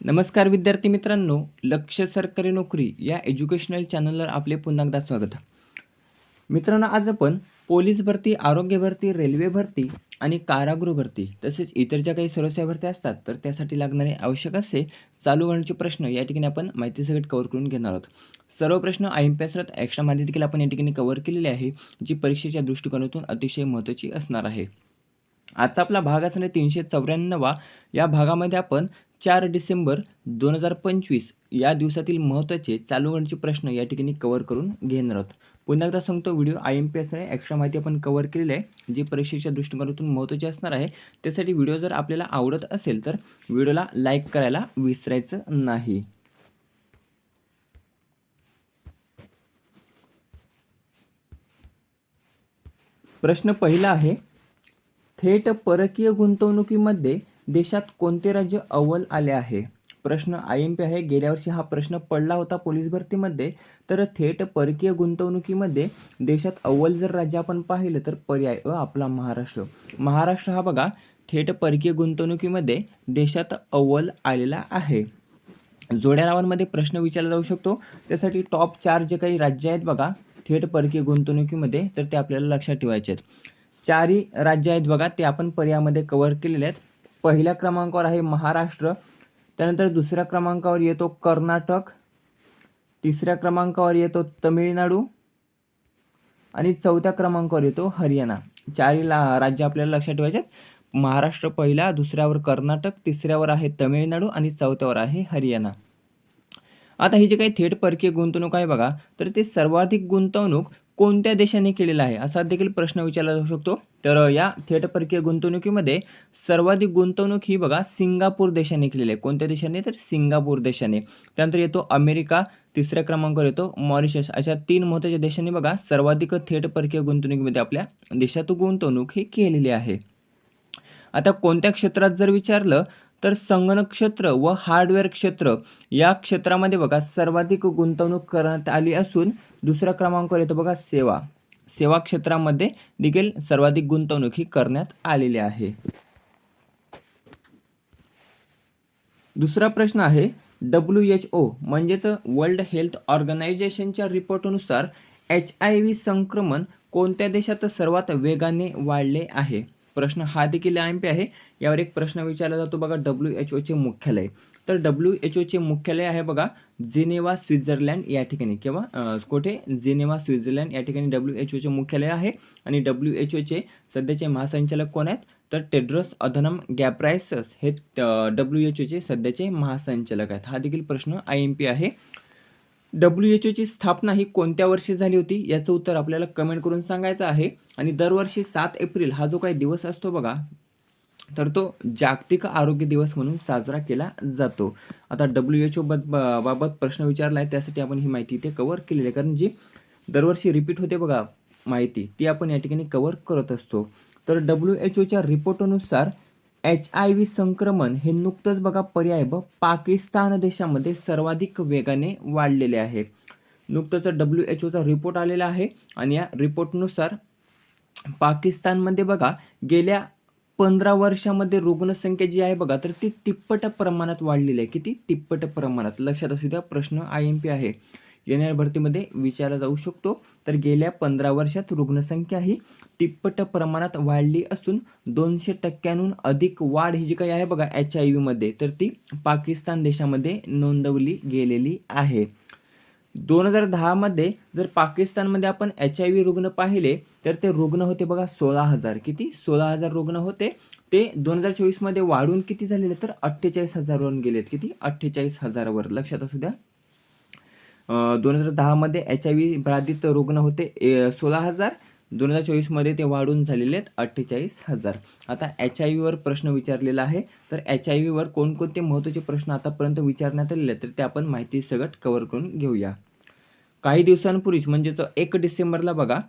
नमस्कार विद्यार्थी मित्रांनो, लक्ष्य सरकारी नोकरी या एज्युकेशनल चॅनलवर आपले पुन्हा एकदा स्वागत आहे. मित्रांनो, आज आपण पोलीस भरती, आरोग्य भरती, रेल्वे भरती आणि कारागृह भरती तसेच इतर ज्या काही सर्वसेवा भरत्या असतात तर त्यासाठी लागणारे आवश्यक असे चालू घडामोडीचे प्रश्न या ठिकाणी आपण माहितीसकट कव्हर करून घेणार आहोत. सर्व प्रश्न IMPS एक्स्ट्रा माहिती देखील आपण या ठिकाणी कव्हर केलेली आहे, जी परीक्षेच्या दृष्टिकोनातून अतिशय महत्त्वाची असणार आहे. आजचा आपला भाग असणार 394. या भागामध्ये आपण 4 डिसेंबर 2025 या दिवसातील महत्त्वाचे चालू घडामोडीचे प्रश्न या ठिकाणी कव्हर करून घेणार आहोत. पुन्हा एकदा सांगतो, व्हिडिओ IMPS एक्स्ट्रा माहिती आपण कव्हर केलेली आहे, जी परीक्षेच्या दृष्टिकोनातून महत्त्वाची असणार आहे. त्यासाठी व्हिडिओ जर आपल्याला आवडत असेल तर व्हिडिओला लाईक करायला विसरायचं नाही. प्रश्न पहिला आहे, थेट परकीय गुंतवणुकीमध्ये देशात कोणते राज्य अव्वल आले आहे? प्रश्न IMP आहे. गेल्या वर्षी हा प्रश्न पडला होता पोलीस भरतीमध्ये. तर थेट परकीय गुंतवणुकीमध्ये देशात अव्वल जर राज्य आपण पाहिलं तर पर्याय अ आपला महाराष्ट्र. महाराष्ट्र हा बघा थेट परकीय गुंतवणुकीमध्ये देशात अव्वल आलेला आहे. जोड्या लावांमध्ये प्रश्न विचारला जाऊ शकतो. त्यासाठी टॉप 4 जे काही राज्य आहेत बघा थेट परकीय गुंतवणुकीमध्ये, तर ते आपल्याला लक्षात ठेवायचे आहेत. 4ही राज्य आहेत बघा, ते आपण पर्यायामध्ये कव्हर केलेले आहेत. पहिल्या क्रमांकावर आहे महाराष्ट्र, त्यानंतर दुसऱ्या क्रमांकावर येतो कर्नाटक, तिसऱ्या क्रमांकावर येतो तमिळनाडू आणि चौथ्या क्रमांकावर येतो हरियाणा. 4ही राज्य आपल्याला लक्षात ठेवायचे आहेत. महाराष्ट्र पहिला, दुसऱ्यावर कर्नाटक, तिसऱ्यावर आहे तमिळनाडू आणि चौथ्यावर आहे हरियाणा. आता ही जी काही थेट परकीय गुंतवणूक आहे बघा, तर ते सर्वाधिक गुंतवणूक कोणत्या देशाने केलेला आहे असा देखील प्रश्न विचारला जाऊ शकतो. तर या थेट परकीय गुंतवणुकीमध्ये सर्वाधिक गुंतवणूक ही बघा सिंगापूर देशाने केलेली आहे. कोणत्या देशाने? तर सिंगापूर देशाने. त्यानंतर येतो अमेरिका, तिसऱ्या क्रमांकावर येतो मॉरिशस. अशा 3 महत्त्वाच्या देशांनी बघा सर्वाधिक थेट परकीय गुंतवणुकीमध्ये आपल्या देशात गुंतवणूक ही केलेली आहे. आता कोणत्या क्षेत्रात जर विचारलं तर संगणक क्षेत्र व हार्डवेअर क्षेत्र या क्षेत्रामध्ये बघा सर्वाधिक गुंतवणूक करण्यात आली असून दुसऱ्या क्रमांकावर येतो बघा सेवा. सेवा क्षेत्रामध्ये देखील सर्वाधिक गुंतवणूक ही करण्यात आलेली आहे. दुसरा प्रश्न आहे, WHO म्हणजेच वर्ल्ड हेल्थ ऑर्गनायझेशनच्या रिपोर्टनुसार HIV संक्रमण कोणत्या देशात सर्वात वेगाने वाढले आहे? प्रश्न हा देखील IMP आहे. यावर एक प्रश्न विचारला जातो बघा, WHO मुख्यालय. तर WHO मुख्यालय आहे बघा जिनेवा स्वित्झर्लंड या ठिकाणी. किंवा कुठे? जिनेवा स्वित्झर्लंड या ठिकाणी WHO मुख्यालय आहे. आणि WHO सध्याचे महासंचालक कोण आहेत? तर टेड्रोस अधनम गॅब्रायसस हे WHO सध्याचे महासंचालक आहेत. हा देखील प्रश्न IMP आहे. WHO स्थापना ही कोणत्या वर्षी झाली होती याचं उत्तर आपल्याला कमेंट करून सांगायचं आहे. आणि दरवर्षी 7 एप्रिल हा जो काही दिवस असतो बघा, तर तो जागतिक आरोग्य दिवस म्हणून साजरा केला जातो. आता WHO बाबत प्रश्न विचारला आहे, त्यासाठी आपण ही माहिती इथे कव्हर केलेली आहे. कारण जी दरवर्षी रिपीट होते बघा माहिती, ती आपण या ठिकाणी कव्हर करत असतो. तर WHOच्या रिपोर्टनुसार HIV संक्रमण हे नुकतंच बघा पर्याय पाकिस्तान देशामध्ये सर्वाधिक वेगाने वाढलेले आहे. नुकतंच WHOचा रिपोर्ट आलेला आहे आणि या रिपोर्टनुसार पाकिस्तानमध्ये बघा गेल्या 15 वर्षामध्ये रुग्णसंख्या जी आहे बघा, तर ती तिप्पट प्रमाणात वाढलेली आहे. किती? तिप्पट प्रमाणात. लक्षात असू द्या, प्रश्न IMP आहे. येणाऱ्या भरतीमध्ये विचारला जाऊ शकतो. तर गेल्या 15 वर्षात रुग्णसंख्या ही तिप्पट प्रमाणात वाढली असून 200% अधिक वाढ ही जी काही आहे बघा HIV मध्ये, तर ती पाकिस्तान देशामध्ये नोंदवली गेलेली आहे. 2010 मध्ये जर पाकिस्तानमध्ये आपण HIV रुग्ण पाहिले तर ते रुग्ण होते बघा 16,000. किती? 16,000 रुग्ण होते. ते 2024 मध्ये वाढून किती झालेले? तर 48,000 वरून गेलेत. किती? 48,000 वर. लक्षात असू द्या. 2010 मध्ये HIV बाधित रुग्ण होते 16,000. 2024 मध्ये ते वाढून झालेले आहेत 48,000. आता HIV वर प्रश्न विचारलेला आहे. तर HIV वर कोणकोणते महत्त्वाचे प्रश्न आतापर्यंत विचारण्यात आलेले तर ते आपण माहिती सगळं कव्हर करून घेऊया. काही दिवसांपूर्वीच म्हणजेच 1 डिसेंबरला बघा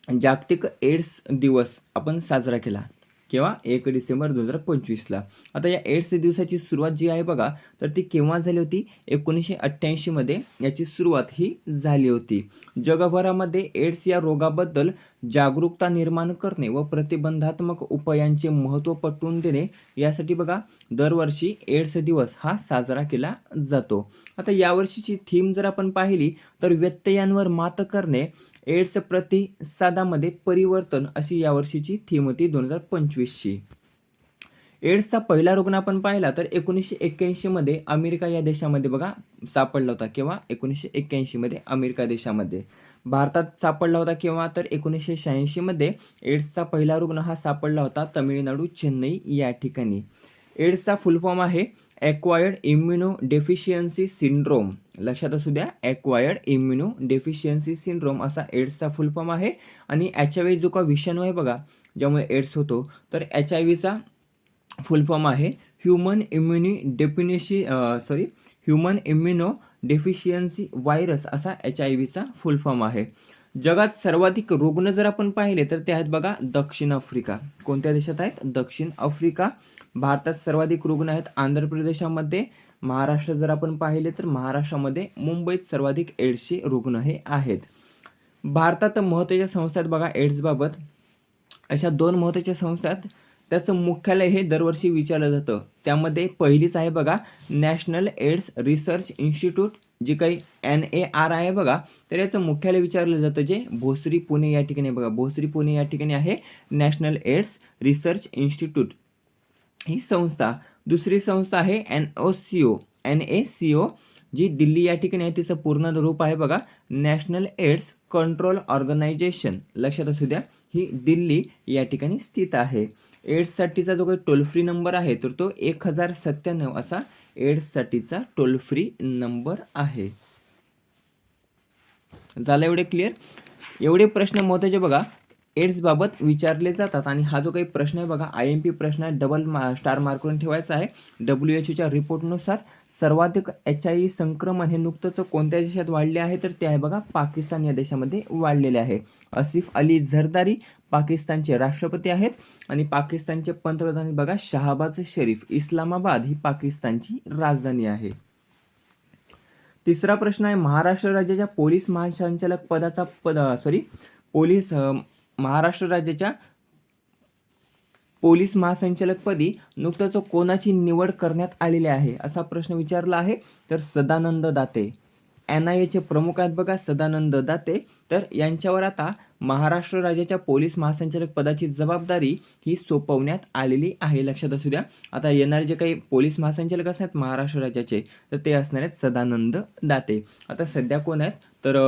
जागतिक एड्स दिवस आपण साजरा केला. केव्हा 1 डिसेंबर 2025ला. आता या एड्स दिवसाची सुरुवात जी आहे बघा, तर ती केव्हा झाली होती? 1988 मध्ये याची सुरुवात ही झाली होती. जगभरामध्ये एड्स या रोगाबद्दल जागरूकता निर्माण करणे व प्रतिबंधात्मक उपायांचे महत्त्व पटवून देणे यासाठी बघा दरवर्षी एड्स दिवस हा साजरा केला जातो. आता यावर्षीची थीम जर आपण पाहिली तर व्यत्ययांवर मात करणे, एड्स प्रतिसादामध्ये परिवर्तन अशी यावर्षीची थीम होती 2025ची. एड्सचा पहिला रुग्ण आपण पाहिला तर 1981 मध्ये अमेरिका या देशामध्ये बघा सापडला होता. केव्हा? 1981 मध्ये अमेरिका देशामध्ये. भारतात सापडला होता केव्हा? तर 1986 मध्ये एड्सचा पहिला रुग्ण हा सापडला होता तमिळनाडू, चेन्नई या ठिकाणी. एड्सचा फुल फॉर्म आहे ॲक्वायर्ड इम्युनो डेफिशियन्सी सिंड्रोम. लक्षात असू द्या, ॲक्वायर्ड इम्युनो डेफिशियन्सी सिंड्रोम असा एड्सचा फुल फॉर्म आहे. आणि HIV जो का विषाणू आहे बघा ज्यामुळे एड्स होतो, तर HIVचा फुल फॉर्म आहे ह्युमन इम्युनो डेफिशियन्सी व्हायरस असा HIVचा फुल फॉर्म आहे. जगात सर्वाधिक रुग्ण जर आपण पाहिले तर ते आहेत बघा दक्षिण आफ्रिका. कोणत्या देशात आहेत? दक्षिण आफ्रिका. भारतात सर्वाधिक रुग्ण आहेत आंध्र प्रदेशामध्ये. महाराष्ट्र जर आपण पाहिले तर महाराष्ट्रामध्ये, मुंबईत सर्वाधिक एड्सचे रुग्ण हे आहेत. भारतात महत्त्वाच्या संस्था आहेत बघा एड्सबाबत. अशा 2 महत्त्वाच्या संस्था आहेत. त्याचं मुख्यालय हे दरवर्षी विचारलं जातं. त्यामध्ये पहिलीच आहे बघा नॅशनल एड्स रिसर्च इन्स्टिट्यूट, जी काही NAR आहे बघा, तर याचं मुख्यालय विचारलं जातं जे भोसरी पुणे या ठिकाणी बघा. भोसरी पुणे या ठिकाणी आहे नॅशनल एड्स रिसर्च इन्स्टिट्यूट ही संस्था. दुसरी संस्था आहे NACO जी दिल्ली या ठिकाणी आहे. तिचं पूर्ण रूप आहे बघा नॅशनल एड्स कंट्रोल ऑर्गनायझेशन. लक्षात असू द्या, ही दिल्ली या ठिकाणी स्थित आहे. एड्ससाठीचा जो काही टोल फ्री नंबर आहे तर तो 1097 असा एड्ससाठीचा टोल फ्री नंबर आहे. झालं एवढे क्लिअर? एवढे प्रश्न महत्त्वाचे बघा एड्सबाबत विचारले जातात. आणि हा जो काही प्रश्न आहे बघा IMP प्रश्न आहे, डबल स्टार मार्क करून ठेवायचा आहे. WHO रिपोर्टनुसार सर्वाधिक HIV संक्रमण हे नुकतंच कोणत्या देशात वाढले आहे तर ते आहे बघा पाकिस्तान या देशामध्ये वाढलेले आहे. आसिफ अली झरदारी पाकिस्तानचे राष्ट्रपती आहेत आणि पाकिस्तानचे पंतप्रधान बघा शहाबाज शरीफ. इस्लामाबाद ही पाकिस्तानची राजधानी आहे. तिसरा प्रश्न आहे महाराष्ट्र राज्याच्या पोलीस महासंचालक पदाचा महाराष्ट्र राज्याच्या पोलीस महासंचालकपदी नुकतंच कोणाची निवड करण्यात आलेली आहे असा प्रश्न विचारला आहे. तर सदानंद दाते. NIA चे प्रमुख आहेत बघा सदानंद दाते. तर यांच्यावर आता महाराष्ट्र राज्याच्या पोलीस महासंचालक पदाची जबाबदारी ही सोपवण्यात आलेली आहे. लक्षात असू द्या. आता येणारे जे काही पोलीस महासंचालक असतात महाराष्ट्र राज्याचे तर ते असणार आहेत सदानंद दाते. आता सध्या कोण आहेत तर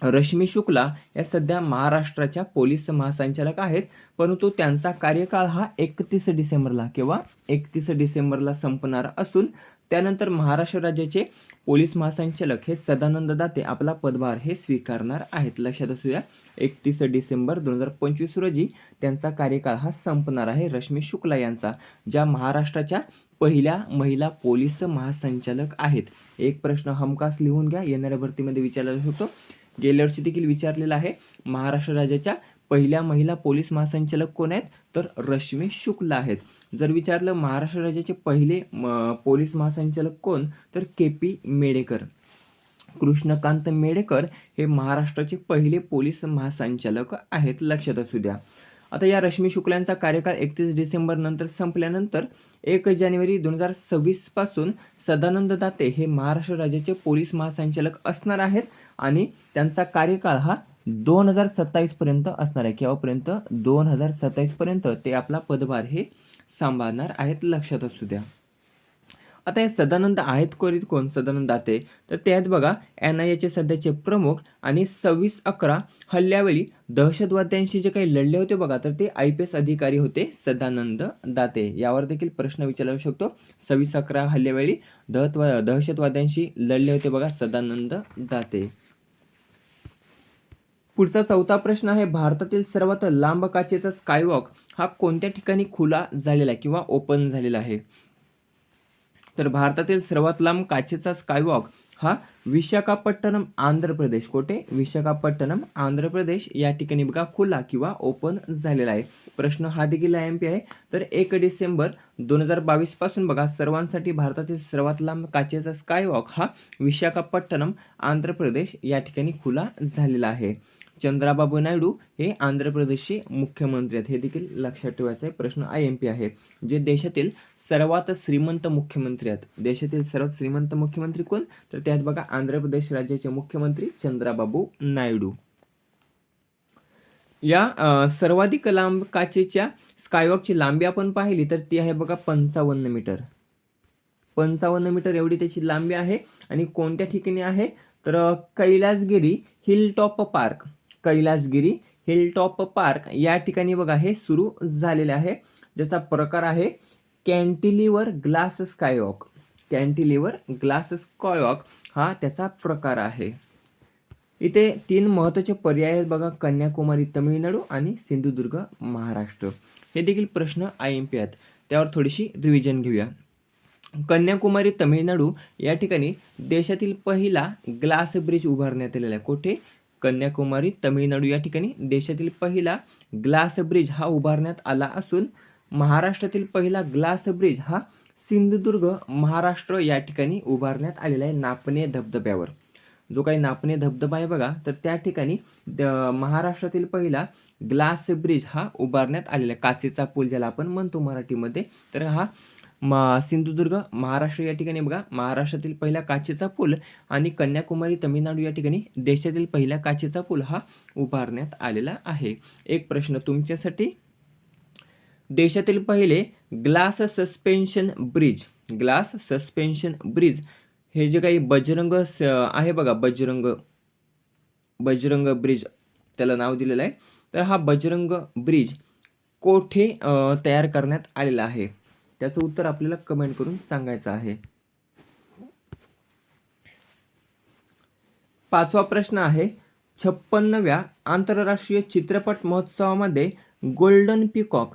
रश्मी शुक्ला या सध्या महाराष्ट्राच्या पोलीस महासंचालक आहेत. परंतु त्यांचा कार्यकाळ हा 31 डिसेंबरला केव्हा 31 डिसेंबरला संपणार असून त्यानंतर महाराष्ट्र राज्याचे पोलीस महासंचालक हे सदानंद दाते आपला पदभार हे स्वीकारणार आहेत. लक्षात असू द्या 31 डिसेंबर 2025 रोजी त्यांचा कार्यकाळ हा संपणार आहे रश्मी शुक्ला यांचा, ज्या महाराष्ट्राच्या पहिल्या महिला पोलीस महासंचालक आहेत. एक प्रश्न हमखास लिहून घ्या, येणाऱ्या भरतीमध्ये विचारला जाऊ शकतो. गेल्या वर्षी देखील विचारलेला आहे. महाराष्ट्र राज्याच्या पहिल्या महिला पोलीस महासंचालक कोण आहेत तर रश्मी शुक्ला आहेत. जर विचारलं महाराष्ट्र राज्याचे पहिले पोलीस महासंचालक कोण तर KP मेडेकर. कृष्णकांत मेडेकर हे महाराष्ट्राचे पहिले पोलीस महासंचालक आहेत. लक्षात असू द्या. आता या रश्मी शुक्लांचा कार्यकाळ 31 डिसेंबर नंतर संपल्यानंतर 1 जानेवारी 2026 पासून सदानंद दाते हे महाराष्ट्र राज्याचे पोलीस महासंचालक असणार आहेत आणि त्यांचा कार्यकाळ हा 2027 पर्यंत असणार आहे. केव्हापर्यंत? 2027 पर्यंत ते आपला पदभार हे सांभाळणार आहेत. लक्षात असू द्या. आता हे सदानंद आहेत कोण सदानंद दाते तर ते आहेत बघा NIA चे सध्याचे प्रमुख आणि 26/11 हल्ल्यावेळी दहशतवाद्यांशी जे काही लढले होते बघा तर ते IPS अधिकारी होते सदानंद दाते. यावर देखील प्रश्न विचारला जाऊ शकतो. 26/11 हल्ल्यावेळी दहशतवाद्यांशी लढले होते बघा सदानंद दाते. पुढचा चौथा प्रश्न आहे भारतातील सर्वात लांब काचेचा स्कायवॉक हा कोणत्या ठिकाणी खुला झालेला आहे किंवा ओपन झालेला आहे. तर भारतातील सर्वात लांब काचेचा स्कायवॉक हा विशाखापट्टणम आंध्र प्रदेश. कोठे? विशाखापट्टणम आंध्र प्रदेश या ठिकाणी बघा खुला किंवा ओपन झालेला आहे. प्रश्न हा देखील IMP आहे. तर 1 डिसेंबर 2022 पासून बघा सर्वांसाठी भारतातील सर्वात लांब काचेचा स्कायवॉक हा विशाखापट्टणम आंध्र प्रदेश या ठिकाणी खुला झालेला आहे. चंद्राबाबू नायडू हे आंध्र प्रदेशचे मुख्यमंत्री आहेत. हे देखील लक्षात ठेवायचं आहे. प्रश्न IMP आहे. जे देशातील सर्वात श्रीमंत मुख्यमंत्री आहेत. देशातील सर्वात श्रीमंत मुख्यमंत्री कोण? तर त्यात बघा आंध्र प्रदेश राज्याचे मुख्यमंत्री चंद्राबाबू नायडू. या सर्वाधिक लांब काचेच्या स्कायवॉकची लांबी आपण पाहिली तर ती आहे बघा 55 मीटर. 55 मीटर एवढी त्याची लांबी आहे. आणि कोणत्या ठिकाणी आहे? तर कैलासगिरी हिलटॉप पार्क. कैलासगिरी हिलटॉप पार्क या ठिकाणी बघा हे सुरू झालेले आहे. ज्याचा प्रकार आहे cantilever glass skywalk. Cantilever glass skywalk हा त्याचा प्रकार आहे. इथे 3 महत्त्वाचे पर्याय आहेत बघा, कन्याकुमारी तामिळनाडू आणि सिंधुदुर्ग महाराष्ट्र. हे देखील प्रश्न IMP आहेत. त्यावर थोडीशी रिव्हिजन घेऊया. कन्याकुमारी तामिळनाडू या ठिकाणी देशातील पहिला ग्लास ब्रिज उभारण्यात आलेला आहे. कुठे? कन्याकुमारी तामिळनाडू या ठिकाणी देशातील पहिला ग्लास ब्रिज हा उभारण्यात आला असून महाराष्ट्रातील पहिला ग्लास ब्रिज हा सिंधुदुर्ग महाराष्ट्र या ठिकाणी उभारण्यात आलेला आहे नापणे धबधब्यावर. जो काही नापणे धबधबा आहे बघा, तर त्या ठिकाणी महाराष्ट्रातील पहिला ग्लास ब्रिज हा उभारण्यात आलेला आहे. काचेचा पूल ज्याला आपण म्हणतो मराठीमध्ये. तर हा सिंधुदुर्ग महाराष्ट्र या ठिकाणी बघा महाराष्ट्रातील पहिला काचेचा पूल आणि कन्याकुमारी तामिळनाडू या ठिकाणी देशातील पहिला काचेचा पूल हा उभारण्यात आलेला आहे. एक प्रश्न तुमच्यासाठी, देशातील पहिले glass suspension bridge. Glass suspension bridge हे जे काही बजरंग आहे बघा, बजरंग ब्रिज त्याला नाव दिलेलं आहे. तर हा बजरंग ब्रिज कोठे तयार करण्यात आलेला आहे? त्याचं उत्तर आपल्याला कमेंट करून सांगायचं आहे. 5वा प्रश्न आहे, 56व्या आंतरराष्ट्रीय चित्रपट महोत्सवामध्ये गोल्डन पिकॉक,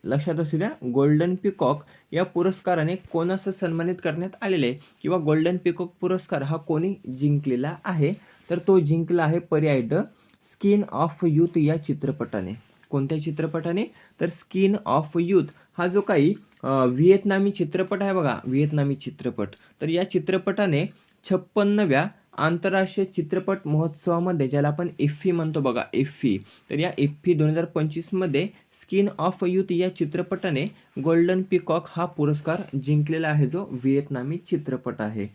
लक्षात असू द्या, गोल्डन पिकॉक या पुरस्काराने कोणास सन्मानित करण्यात आलेले किंवा गोल्डन पिकॉक पुरस्कार हा कोणी जिंकलेला आहे? तर तो जिंकला आहे पर्याय ड, स्किन ऑफ यूथ या चित्रपटाने. कोणत्या चित्रपटाने? तर स्किन ऑफ यूथ हा जो काही व्हिएतनामी चित्रपट आहे बघा, व्हिएतनामी चित्रपट. तर या चित्रपटाने 56व्या आंतरराष्ट्रीय चित्रपट महोत्सवामध्ये, ज्याला आपण इफ्फी म्हणतो बघा, इफ्फी, तर या इफ्फी 2025 मध्ये स्किन ऑफ यूथ या चित्रपटाने गोल्डन पिकॉक हा पुरस्कार जिंकलेला आहे, जो व्हिएतनामी चित्रपट आहे.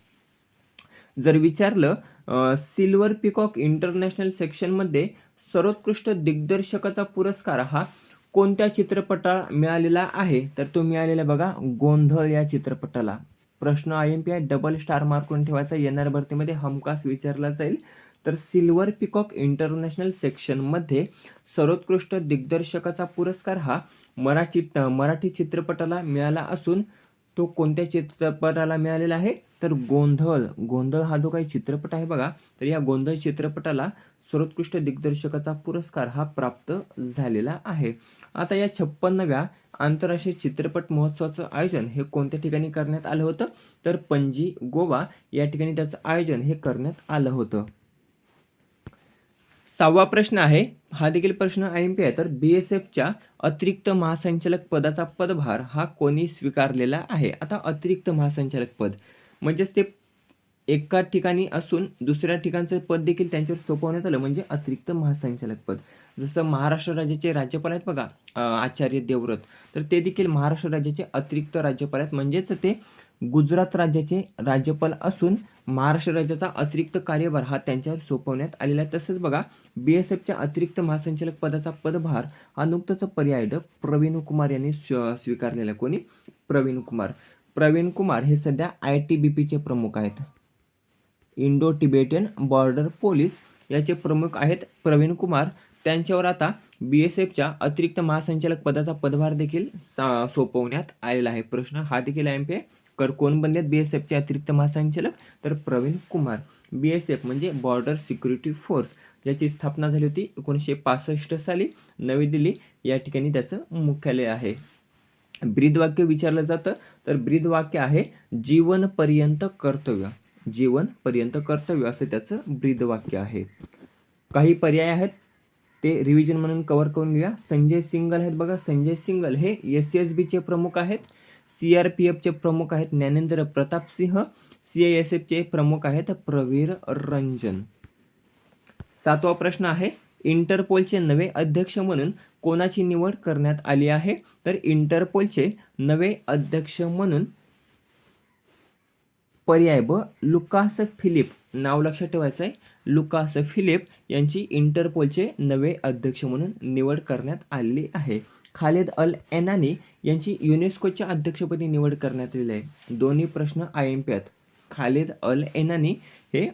जर विचारलं सिल्वर पिकॉक इंटरनॅशनल सेक्शनमध्ये सर्वोत्कृष्ट दिग्दर्शकाचा पुरस्कार हा कोणत्या चित्रपटाला मिळालेला आहे? तर तो मिळालेला बघा गोंधळ या चित्रपटाला. प्रश्न IMP आहे, डबल स्टार मार्क करून ठेवायचा, येणाऱ्या भरतीमध्ये हमखास विचारला जाईल. तर सिल्वर पिकॉक इंटरनॅशनल सेक्शनमध्ये सर्वोत्कृष्ट दिग्दर्शकाचा पुरस्कार हा मराठी चित्रपटाला मिळाला असून तो कोणत्या चित्रपटाला मिळालेला आहे? तर गोंधळ. गोंधळ हा जो काही चित्रपट आहे बघा, तर या गोंधळ चित्रपटाला सर्वोत्कृष्ट दिग्दर्शकाचा पुरस्कार हा प्राप्त झालेला आहे. आता या 56व्या आंतरराष्ट्रीय चित्रपट महोत्सवाचं आयोजन हे कोणत्या ठिकाणी करण्यात आलं होतं? तर पणजी, गोवा या ठिकाणी त्याचं आयोजन हे करण्यात आलं होतं. 6वा प्रश्न आहे, हा देखील प्रश्न IMP आहे. तर BSFच्या अतिरिक्त महासंचालक पदाचा पदभार हा कोणी स्वीकारलेला आहे? आता अतिरिक्त महासंचालक पद म्हणजेच ते एका ठिकाणी असून दुसऱ्या ठिकाणचं पद देखील त्यांच्यावर सोपवण्यात आलं, म्हणजे अतिरिक्त महासंचालक पद. जसं महाराष्ट्र राज्याचे राज्यपाल आहेत बघा आचार्य देवव्रत, तर ते देखील महाराष्ट्र राज्याचे अतिरिक्त राज्यपाल आहेत. म्हणजेच ते गुजरात राज्याचे राज्यपाल असून महाराष्ट्र राज्याचा अतिरिक्त कार्यभार हा त्यांच्यावर सोपवण्यात आलेला आहे. तसंच बघा BSFच्या अतिरिक्त महासंचालक पदाचा पदभार हा नुकताच पर्याय ड प्रवीण कुमार यांनी स्वीकारलेला. कोणी? प्रवीण कुमार. प्रवीण कुमार हे सध्या ITBPचे प्रमुख आहेत. इंडो तिबेटियन बॉर्डर पोलीस याचे प्रमुख आहेत प्रवीण कुमार. त्यांच्यावर आता BSFच्या अतिरिक्त महासंचालक पदाचा पदभार देखील सोपवण्यात आलेला आहे. प्रश्न हा देखील IMP आहे. कोण बनलेत BSFचे अतिरिक्त महासंचालक? तर प्रवीण कुमार. BSF म्हणजे बॉर्डर सिक्युरिटी फोर्स, ज्याची स्थापना झाली होती 1965 साली नवी दिल्ली या ठिकाणी त्याचं मुख्यालय आहे. ब्रीदवाक्य विचारलं जातं, तर ब्रीदवाक्य आहे जीवनपर्यंत कर्तव्य. जीवनपर्यंत कर्तव्य असं त्याचं ब्रीदवाक्य आहे. काही पर्याय आहेत ते रिव्हिजन म्हणून कव्हर करून घेऊया. संजय सिंगल आहेत बघा. संजय सिंगल हे SCSBचे प्रमुख आहेत. CRPFचे प्रमुख आहेत ज्ञानेंद्र प्रताप सिंह. CISFचे प्रमुख आहेत प्रवीर रंजन. 7वा प्रश्न आहे इंटरपोलचे नवे अध्यक्ष म्हणून कोणाची निवड करण्यात आली आहे? तर इंटरपोलचे नवे अध्यक्ष म्हणून पर्याय ब लुकास फिलिप, नाव लक्षात ठेवायचं आहे. लुकास फिलिप यांची इंटरपोलचे नवे अध्यक्ष म्हणून निवड करण्यात आलेली आहे. खालिद अल एनानी यांची युनेस्कोच्या अध्यक्षपदी निवड करण्यात आलेली आहे. दोन्ही प्रश्न IMP आहेत. खालिद अल एनानी हे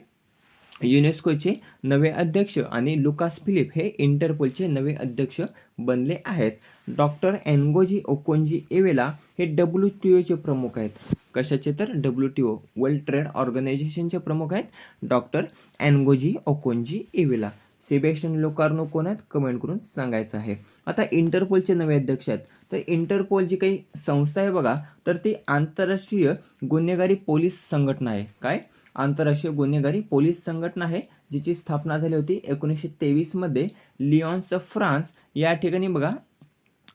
युनेस्कोचे नवे अध्यक्ष आणि लुकास फिलिप हे इंटरपोलचे नवे अध्यक्ष बनले आहेत. डॉक्टर एनगोजी ओकोंजी-इवेला हे WTOचे प्रमुख आहेत. कशाचे? तर WTO वर्ल्ड ट्रेड ऑर्गनायझेशनचे प्रमुख आहेत डॉक्टर एनगोजी ओकोंजी-इवेला. सेबॅस्टियन लोकार्नो कोण आहेत? कमेंट करून सांगायचं आहे. आता इंटरपोलचे नवे अध्यक्ष आहेत. तर इंटरपोल जी काही संस्था आहे बघा, तर ती आंतरराष्ट्रीय गुन्हेगारी पोलीस संघटना आहे. काय? आंतरराष्ट्रीय गुन्हेगारी पोलीस संघटना आहे, जिची स्थापना झाली होती 1923 मध्ये लिऑन्स, फ्रान्स या ठिकाणी बघा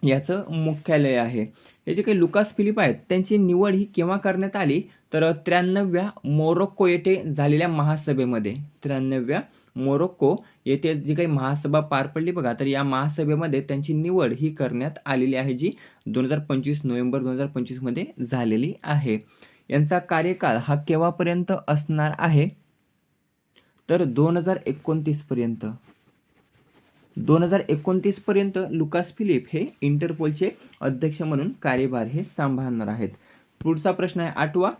याचं मुख्यालय आहे. हे जे काही लुकास फिलिप आहेत त्यांची निवड ही केव्हा करण्यात आली? तर 93व्या मोरोक्को येथे झालेल्या महासभेमध्ये. 93व्या मोरोक्को येथे जी काही महासभा पार पडली बघा, तर या महासभेमध्ये त्यांची निवड ही करण्यात आलेली आहे, जी 2025 नोव्हेंबर 2025 मध्ये झालेली आहे. यांचा कार्यकाळ हा केव्हापर्यंत असणार आहे? तर 2029 पर्यंत. 2029 पर्यंत लुकास फिलिप हे इंटरपोलचे अध्यक्ष म्हणून कार्यभार हे सांभाळणार आहेत. पुढचा प्रश्न आहे 8वा.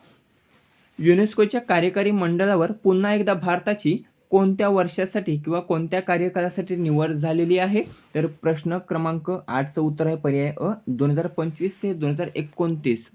युनेस्कोच्या कार्यकारी मंडळावर पुन्हा एकदा भारताची कोणत्या वर्षासाठी किंवा कोणत्या कार्यकाळासाठी निवड झालेली आहे? तर प्रश्न क्रमांक 8चं उत्तर आहे पर्याय अ 2025 ते 2029.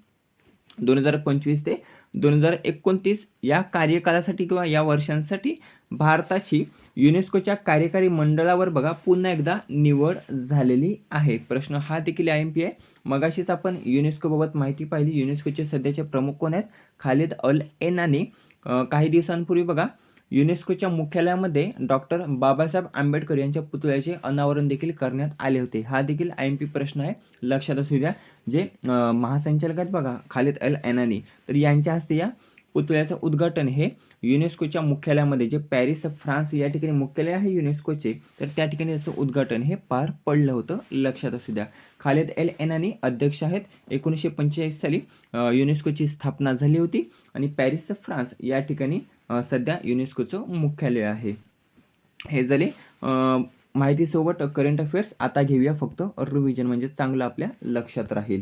2025 ते 2029 या कार्यकाळासाठी किंवा या वर्षांसाठी भारताची युनेस्कोच्या कार्यकारी मंडळावर बघा पुन्हा एकदा निवड झालेली आहे. प्रश्न हा देखील IMP आहे. मगाशीच आपण युनेस्कोबाबत माहिती पाहिली. युनेस्कोचे सध्याचे प्रमुख कोण आहेत? खालिद अल एनानी. काही दिवसांपूर्वी बघा युनेस्कोच्या मुख्यालयामध्ये डॉक्टर बाबासाहेब आंबेडकर यांच्या पुतळ्याचे अनावरण देखील करण्यात आले होते. हा देखील IMP प्रश्न आहे, लक्षात असू द्या. जे महासंचालक आहेत बघा खालिद अल एनानी, तर यांच्या हस्ते या पुतळ्याचं उद्घाटन हे युनेस्कोच्या मुख्यालयामध्ये, जे पॅरिस फ्रान्स या ठिकाणी मुख्यालय आहे युनेस्कोचे, तर त्या ठिकाणी त्याचं उद्घाटन हे पार पडलं होतं, लक्षात असू द्या. खालिद अल एनानी अध्यक्ष आहेत. 1945 साली युनेस्कोची स्थापना झाली होती आणि पॅरिस फ्रान्स या ठिकाणी सध्या युनेस्कोचं मुख्यालय आहे. हे झाले माहितीसोबत करंट अफेअर्स. आता घेऊया फक्त रिव्हिजन, म्हणजे चांगलं आपल्या लक्षात राहील.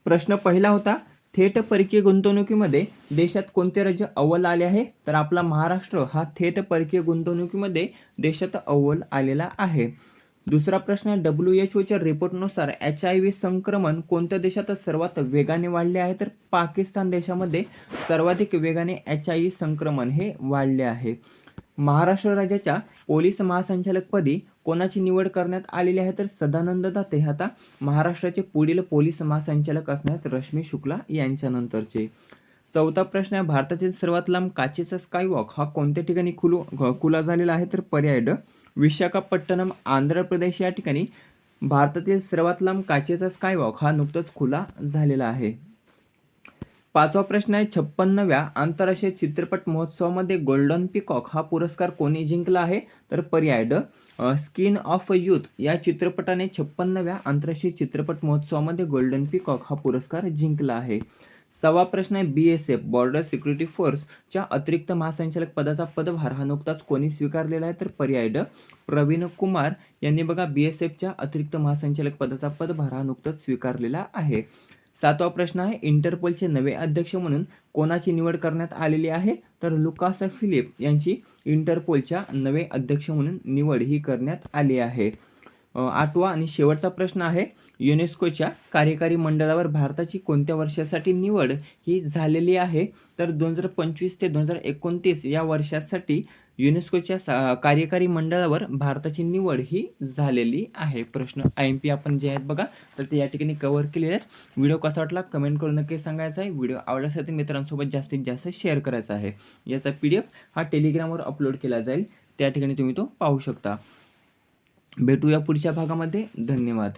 प्रश्न पहिला होता, थेट परकीय गुंतवणुकीमध्ये देशात कोणते राज्य अव्वल आले आहे? तर आपला महाराष्ट्र हा थेट परकीय गुंतवणुकीमध्ये देशात अव्वल आलेला आहे. दुसरा प्रश्न आहे, WHOच्या रिपोर्टनुसार HIV संक्रमण कोणत्या देशात सर्वात वेगाने वाढले आहे? तर पाकिस्तान देशामध्ये सर्वाधिक वेगाने HIV संक्रमण हे वाढले आहे. महाराष्ट्र राज्याच्या पोलीस महासंचालकपदी कोणाची निवड करण्यात आलेली आहे? तर सदानंद दाते आता महाराष्ट्राचे पुढील पोलीस महासंचालक असणार रश्मी शुक्ला यांच्यानंतरचे. चौथा प्रश्न आहे, भारतातील सर्वात लांब काचेचा स्कायवॉक हा कोणत्या ठिकाणी खुला झालेला आहे? तर पर्याय ड विशाखापट्टणम आंध्र प्रदेश या ठिकाणी भारतातील सर्वात लांब काचेचा स्कायवॉक हा नुकताच खुला झालेला आहे. पाचवा प्रश्न आहे, 56व्या आंतरराष्ट्रीय चित्रपट महोत्सवामध्ये गोल्डन पिकॉक हा पुरस्कार कोणी जिंकला आहे? तर पर्याय ड स्किन ऑफ यूथ या चित्रपटाने 56व्या आंतरराष्ट्रीय चित्रपट महोत्सवामध्ये गोल्डन पिकॉक हा पुरस्कार जिंकला आहे. सहावा प्रश्न आहे, BSF बॉर्डर सिक्युरिटी फोर्सच्या अतिरिक्त महासंचालक पदाचा पदभार हा नुकताच कोणी स्वीकारलेला आहे? तर पर्याय ड प्रवीण कुमार यांनी बघा BSFच्या अतिरिक्त महासंचालक पदाचा पदभार हा नुकताच स्वीकारलेला आहे. सातवा प्रश्न आहे, इंटरपोलचे नवे अध्यक्ष म्हणून कोणाची निवड करण्यात आलेली आहे? तर लुकास फिलिप यांची इंटरपोलच्या नवे अध्यक्ष म्हणून निवड ही करण्यात आली आहे. 8वा आणि शेवटचा प्रश्न आहे, युनेस्कोच्या कार्यकारी मंडळावर भारताची कोणत्या वर्षासाठी निवड ही झालेली आहे? तर 2025 ते 2029 या वर्षासाठी युनेस्कोच्या कार्यकारी मंडळावर भारताची निवड ही झालेली आहे. प्रश्न IMP आपण जे आहेत बघा, तर ते या ठिकाणी कव्हर केलेले आहेत. व्हिडिओ कसा वाटला कमेंट करून नक्की सांगायचा आहे. व्हिडिओ आवडला असेल तर मित्रांसोबत जास्तीत जास्त शेअर करायचा आहे. याचा PDF हा टेलिग्रामवर अपलोड केला जाईल, त्या ठिकाणी तुम्ही तो पाहू शकता. भेटूया पुढच्या भागामध्ये. धन्यवाद.